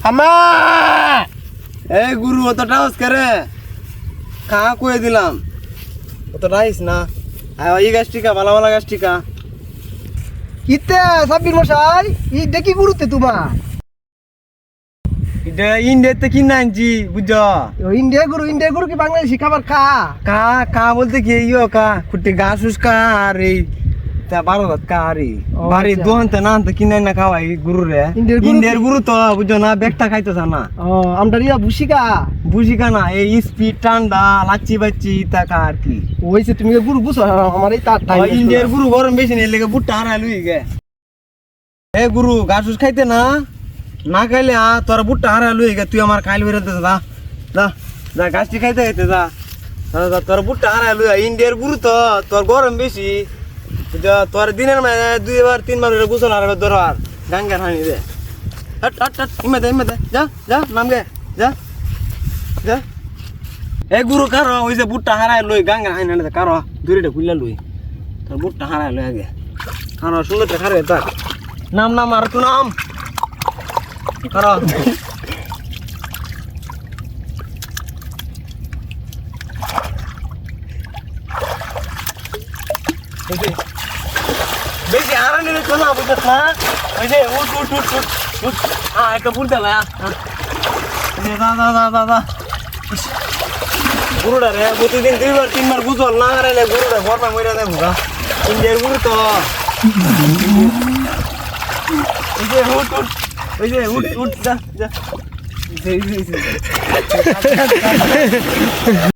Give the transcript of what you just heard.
আমা এই গুরু অতটা করে কাহা কয়ে দিলাম অতটা আইস না এই গাছ টিকা ভালো ভালো গাছ টিকা ইতে সাব্বির মশাই ইটা কি গুরুতে তোমার এটা ইন্ডিয়াতে কিনে আনছি বুঝছ ইন্ডিয়া গুরু কি বাংলাদেশি খাবার খা কা কা বলতে কি ইয়ো কা কুটি গাছ উস্কা আর এই তা বারো ভাত কা আর বাড়ি আচ্ছা। দোহানতে না আনতে কিনে না খাওয়াই গুরু রে ইন্ডিয়ার গুরু তো বুঝছো না ব্যাগটা খাইতেছ না ও আমরা রিয়া ভুসিকা বুঝি না এই স্পিড ঠান্ডা লাচ্ছি বাচ্চি তা কা আর কি ওইছে তুমি গুরু বুঝো আমার এই তার টাইম ইন্ডিয়ার গুরু গরম বেশি নেই লেগে বুটটা হারাই লুই গে এ গুরু গাছ উস খাইতে না না খাইলে তোর বুটটা হারাই লুই গে তুই আমার খাইল বেরোতে যা যা যা গাছটি খাইতে খাইতে যা তোর বুটটা হারাই লুই ইন্ডিয়ার গুরু তো তোর গরম বেশি তোর দিনের মানে 2 বার 3 বার গোসল হারাবে দরবার গাঙ্গার হানি দে হট হট হট ইমে দে যা যা নাম গে যা যা এ গুরু কারো ওই যে বুটটা হারাই লই গাঙ্গার হানি না কারো দূরেটা খুললা লই তোর বুটটা হারাই লই আগে কারো সুন্দরটা খারে তাক নাম নাম আর তুই নাম কারো বেশি হারানি রে কোনা বুঝছ না ওই যে উঠ উঠ উঠ উঠ উঠ একটা বুট দেলা দা গুরুটা রে প্রতিদিন 2 বার 3 বার গুজল না হারাইলে গুরুটা গরমে মইরা দেবো গা ইন্ডিয়ার গুরু তো ওই যে উঠ যা যা